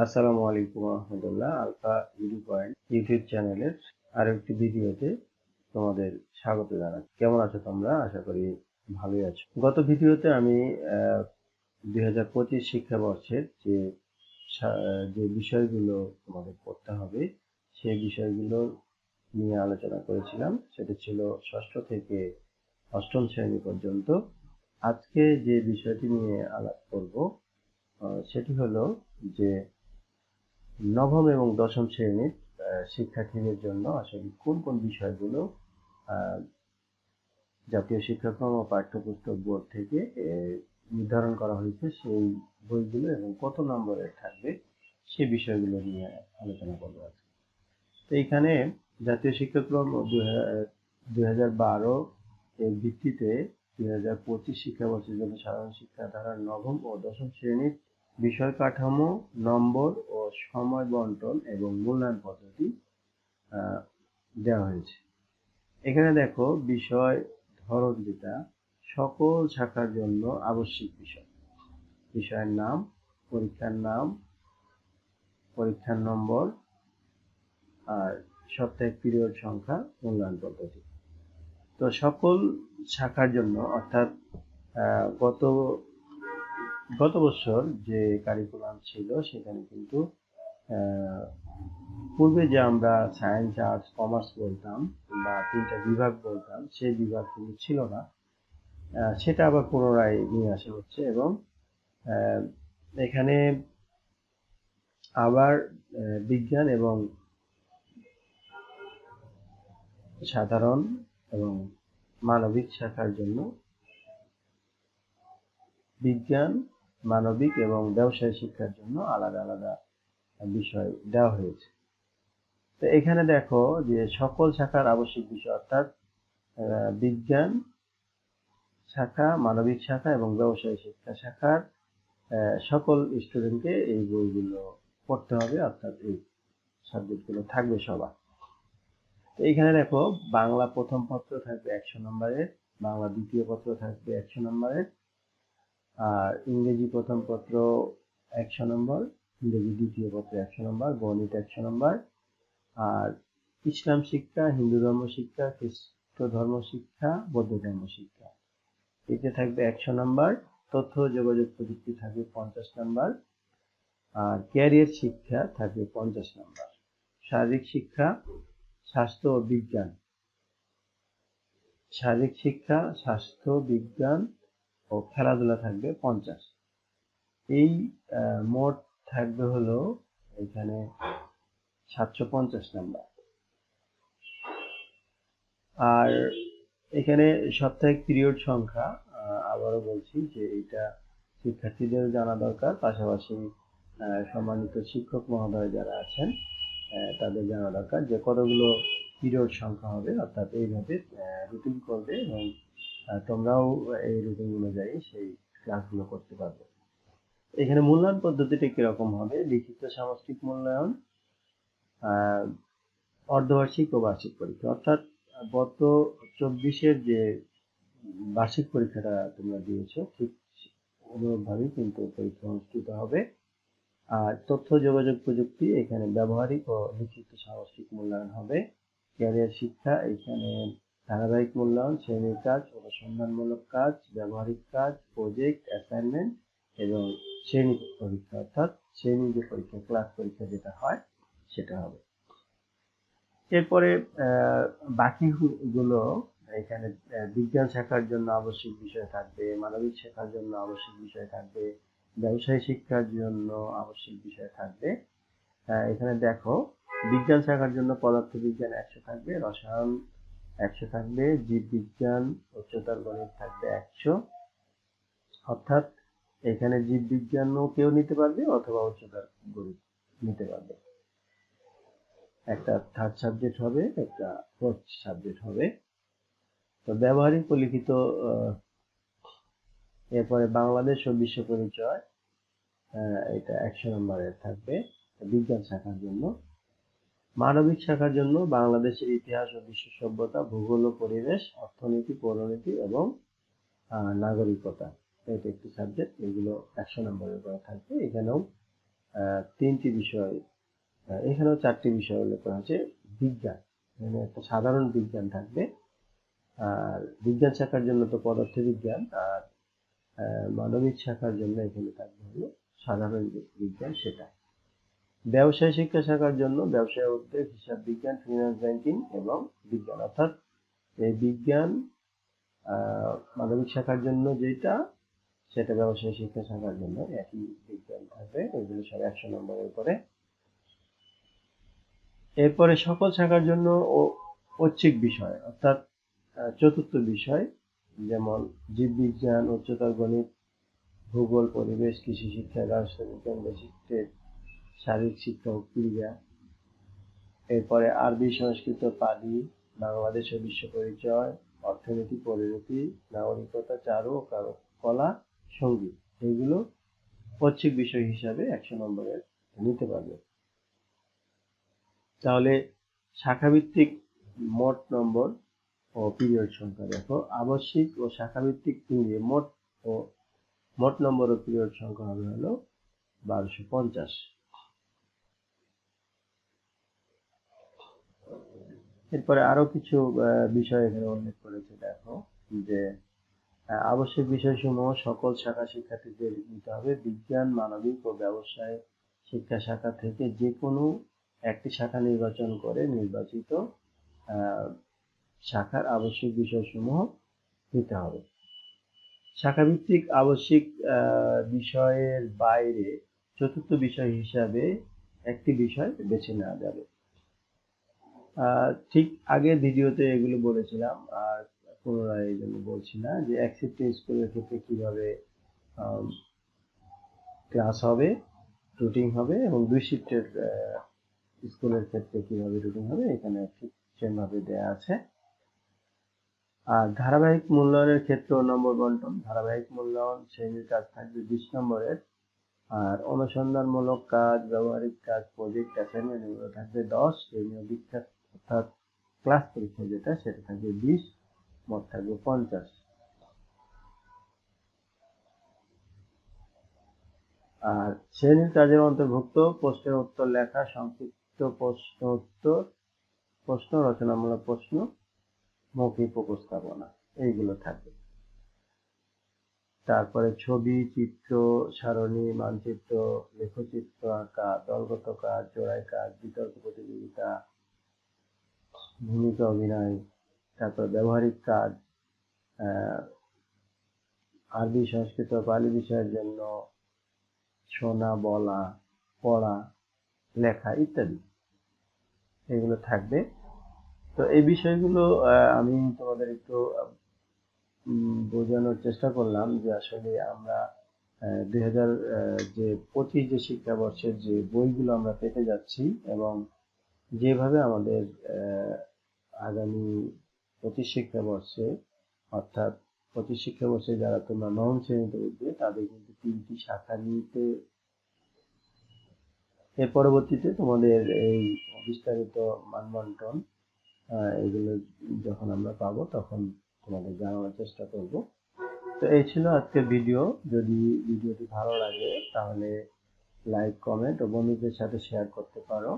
আসসালামু আলাইকুম রহমতুল্লাহ। Alpha video point YouTube চ্যানেলের আরো একটি ভিডিওতে তোমাদের স্বাগত জানাচ্ছি। কেমন আছো তোমরা? আশা করি ভালোই আছো। গত ভিডিওতে আমি 2025 শিক্ষাবর্ষের যে বিষয়গুলো তোমাদের পড়তে হবে সেই বিষয়গুলো নিয়ে আলোচনা করেছিলাম। সেটা ছিল ষষ্ঠ থেকে অষ্টম শ্রেণী পর্যন্ত। আজকে যে বিষয়টি নিয়ে আলাপ করব সেটি হলো যে নবম এবং দশম শ্রেণীর শিক্ষার্থীদের জন্য আসলে কোন কোন বিষয়গুলো জাতীয় শিক্ষাক্রম ও পাঠ্যপুস্তক বোর্ড থেকে নির্ধারণ করা হয়েছে, সেই বইগুলো এবং কত নম্বরের থাকবে সে বিষয়গুলো নিয়ে আলোচনা করবো আজকে। তো এইখানে জাতীয় শিক্ষাক্রম 2012 এর ভিত্তিতে 2025 শিক্ষাবর্ষের জন্য সাধারণ শিক্ষা ধারার নবম ও দশম শ্রেণীর বিষয় কাঠামো, নম্বর ও সময় বন্টন এবং মূল্যায়ন পদ্ধতি দেওয়া হয়েছে। এখানে দেখো বিষয় ধরন যেটা সকল শাখার জন্য আবশ্যিক বিষয়, বিষয়ের নাম, পরীক্ষার নাম, পরীক্ষার নম্বর আর সাপ্তাহিক পিরিয়ড সংখ্যা, মূল্যায়ন পদ্ধতি। তো সকল শাখার জন্য অর্থাৎ গত গত বছর যে কারিকুলাম ছিল সেখানে কিন্তু পূর্বে যে আমরা সায়েন্স, আর্টস, কমার্স বলতাম বা তিনটা বিভাগ বলতাম, সেই বিভাগ কিন্তু ছিল না। সেটা আবার পুনরায় নিয়ে আসা হচ্ছে এবং এখানে আবার বিজ্ঞান এবং সাধারণ এবং মানবিক শাখার জন্য বিজ্ঞান, মানবিক এবং ব্যবসায় শিক্ষার জন্য আলাদা আলাদা বিষয় দেওয়া হয়েছে। তো এখানে দেখো যে সকল শাখার আবশ্যিক বিষয় অর্থাৎ বিজ্ঞান শাখা, মানবিক শাখা এবং ব্যবসায় শিক্ষা শাখার সকল স্টুডেন্টকে এই বইগুলো পড়তে হবে, অর্থাৎ এই সাবজেক্টগুলো থাকবে সবার। তো এইখানে দেখো বাংলা প্রথম পত্র থাকবে 100 নম্বরের, বাংলা দ্বিতীয় পত্র থাকবে 100 নম্বরের, আর ইংরেজি প্রথম পত্র 100 নম্বর, ইংরেজি দ্বিতীয় পত্র 100 নম্বর, গণিত 100 নম্বর, আর ইসলাম শিক্ষা, হিন্দু ধর্ম শিক্ষা, খ্রিস্ট ধর্ম শিক্ষা, বৌদ্ধ ধর্ম শিক্ষা এতে থাকবে 100 নম্বর। তথ্য যোগাযোগ প্রযুক্তি থাকবে 50 নম্বর, আর ক্যারিয়ার শিক্ষা থাকবে 50 নম্বর। শারীরিক শিক্ষা, স্বাস্থ্য ও বিজ্ঞান, শারীরিক শিক্ষা, স্বাস্থ্য, বিজ্ঞান ও খেলাধুলা থাকবে 50। এই মোট থাকবে হলো এখানে 750 নাম্বার। আর এখানে সাপ্তাহিক পিরিয়ড সংখ্যা আবারও বলছি যে এটা শিক্ষার্থীদের জানা দরকার, পাশাপাশি সম্মানিত শিক্ষক মহোদয় যারা আছেন তাদের জানা দরকার যে কতগুলো পিরিয়ড সংখ্যা হবে, অর্থাৎ এইভাবে রুটিন করবে এবং তোমরাও এই রুটিন অনুযায়ী সেই ক্লাসগুলো করতে পারবে। এখানে মূল্যায়ন পদ্ধতিটা কিরকম হবে? লিখিত সামষ্টিক মূল্যায়ন, অর্ধবার্ষিক ও বার্ষিক পরীক্ষা। অর্থাৎ গত 24-এর যে বার্ষিক পরীক্ষাটা তোমরা দিয়েছো ঠিক অনুরূপভাবেই কিন্তু পরীক্ষা অনুষ্ঠিত হবে। আর তথ্য যোগাযোগ প্রযুক্তি, এখানে ব্যবহারিক ও লিখিত সামষ্টিক মূল্যায়ন হবে। ক্যারিয়ার শিক্ষা, এখানে ধারাবাহিক মূল্যায়ন, শ্রেণীর কাজ, অনুসন্ধানমূলক কাজ, ব্যবহারিক কাজ, প্রজেক্ট, অ্যাসাইনমেন্ট এবং শ্রেণী পরীক্ষা, অর্থাৎ শ্রেণী যে পরীক্ষা, ক্লাস পরীক্ষা যেটা হয় সেটা হবে। এরপরে বাকিগুলো এখানে বিজ্ঞান শাখার জন্য আবশ্যিক বিষয় থাকবে, মানবিক শাখার জন্য আবশ্যিক বিষয় থাকবে, ব্যবসায় শিক্ষার জন্য আবশ্যিক বিষয় থাকবে। এখানে দেখো বিজ্ঞান শাখার জন্য পদার্থবিজ্ঞান 100 থাকবে, রসায়ন 100 থাকবে, জীববিজ্ঞান উচ্চতর গণিত থাকবে 100। অর্থাৎ এখানে জীববিজ্ঞানও কেউ নিতে পারবে অথবা উচ্চতর গণিত নিতে পারবে। একটা থার্ড সাবজেক্ট হবে, একটা ফোর্থ সাবজেক্ট হবে। তো ব্যবহারিক ও লিখিত, এরপরে বাংলাদেশ ও বিশ্ব পরিচয়, এটা 100 নম্বরের থাকবে বিজ্ঞান শাখার জন্য। মানবিক শাখার জন্য বাংলাদেশের ইতিহাস ও বিশ্ব সভ্যতা, ভূগোল ও পরিবেশ, অর্থনীতি, পৌরনীতি এবং নাগরিকতা, এটা একটি সাবজেক্ট। এগুলো 100 নম্বরের করে থাকবে। এখানেও তিনটি বিষয়, এখানেও চারটি বিষয় উল্লেখ করা হয়েছে। বিজ্ঞান, এখানে একটা সাধারণ বিজ্ঞান থাকবে, আর বিজ্ঞান শাখার জন্য তো পদার্থবিজ্ঞান, আর মানবিক শাখার জন্য এখানে থাকবে হলো সাধারণ বিজ্ঞান সেটা। ব্যবসায় শিক্ষা শাখার জন্য ব্যবসায় উদ্যোগ, হিসাব বিজ্ঞান, ফিনান্স, ব্যাংকিং এবং বিজ্ঞান, অর্থাৎ এই বিজ্ঞান মানবিক শাখার জন্য যেটা, সেটা ব্যবসায় শিক্ষা শাখার জন্য একই বিজ্ঞান থাকবে। এগুলো সব 100 নম্বরের করে। এরপরে সকল শাখার জন্য ঐচ্ছিক বিষয়, অর্থাৎ চতুর্থ বিষয়, যেমন জীববিজ্ঞান, উচ্চতর গণিত, ভূগোল, পরিবেশ, কৃষি শিক্ষা, রাষ্ট্রবিজ্ঞান, বেসিক ট্রেড, শারীরিক শিক্ষা ও ক্রীড়া। এরপরে আরবি, সংস্কৃত, পালি, বাংলাদেশ ও বিশ্ব পরিচয়, অর্থনীতি, পরিণতি, নাগরিকতা, চারু ও কলা, সঙ্গীত। এইগুলো ঐচ্ছিক বিষয় হিসাবে 100 নম্বরের নিতে পারবে। তাহলে শাখাভিত্তিক মোট নম্বর ও পিরিয়ড সংখ্যা দেখো। আবশ্যিক ও শাখাভিত্তিক মিলিয়ে মোট নম্বর ও পিরিয়ড সংখ্যা হবে হলো 1250। এরপরে আরো কিছু বিষয় এখানে উল্লেখ করেছে দেখো, যে আবশ্যিক বিষয়সমূহ সকল শাখা শিক্ষার্থীদের নিতে হবে। বিজ্ঞান, মানবিক ও ব্যবসায় শিক্ষা শাখা থেকে যে কোনো একটি শাখা নির্বাচন করে নির্বাচিত শাখার আবশ্যিক বিষয়সমূহ নিতে হবে। শাখাভিত্তিক আবশ্যিক বিষয়ের বাইরে চতুর্থ বিষয় হিসাবে একটি বিষয় বেছে নেওয়া যাবে। ঠিক আগের ভিডিওতে এগুলো বলেছিলাম, আর পুনরায় এই জন্য বলছি না, যে এক শিফটের স্কুলের ক্ষেত্রে কিভাবে ক্লাস হবে, রুটিন হবে, এবং দুই শিফটের স্কুলের ক্ষেত্রে কিভাবে রুটিন হবে, এখানে ঠিক সেভাবে দেয়া আছে। আর ধারাবাহিক মূল্যায়নের ক্ষেত্রে নম্বর বন্টন, ধারাবাহিক মূল্যায়ন শ্রেণীর কাজ থাকবে 20 নম্বরের, আর অনুসন্ধানমূলক কাজ, ব্যবহারিক কাজ, প্রজেক্ট, অ্যাসাইনমেন্ট এগুলো থাকবে 10, শ্রেণীয় দীক্ষা অর্থাৎ ক্লাস পরীক্ষা যেটা, সেটা থাকবে 20, মোট থাকবে 50। আর শ্রেণীর কাজের অন্তর্ভুক্ত প্রশ্নের উত্তর লেখা, সংক্ষিপ্ত প্রশ্ন উত্তর, প্রশ্ন রচনামূলক প্রশ্ন, মৌখিক উপস্থাপনা, এইগুলো থাকবে। তারপরে ছবি, চিত্র, সারণী, মানচিত্র, লেখচিত্র আঁকা, দলগত কাজ, জোড়ায় কাজ, বিতর্ক প্রতিযোগিতা, ভূমিকা অভিনয়, তারপর ব্যবহারিক কাজ, আরবি, সংস্কৃত, পালি বিষয়ের জন্য শোনা, বলা, পড়া, লেখা ইত্যাদি, এগুলো থাকবে। তো এই বিষয়গুলো আমি তোমাদের একটু বোঝানোর চেষ্টা করলাম, যে আসলে আমরা 2025 যে শিক্ষাবর্ষের যে বইগুলো আমরা পেতে যাচ্ছি, এবং যেভাবে আমাদের আগামী 25 শিক্ষাবর্ষে, অর্থাৎ 25 শিক্ষাবর্ষে যারা তোমরা নবম শ্রেণীতে উঠবে, তাদের কিন্তু 3টি শাখা নিতে, এর পরবর্তীতে তোমাদের এই বিস্তারিত মানবন্টন এগুলো যখন আমরা পাবো তখন তোমাদের জানানোর চেষ্টা করব। তো এই ছিল আজকের ভিডিও। যদি ভিডিওটি ভালো লাগে তাহলে লাইক, কমেন্ট ও বন্ধুদের সাথে শেয়ার করতে পারো।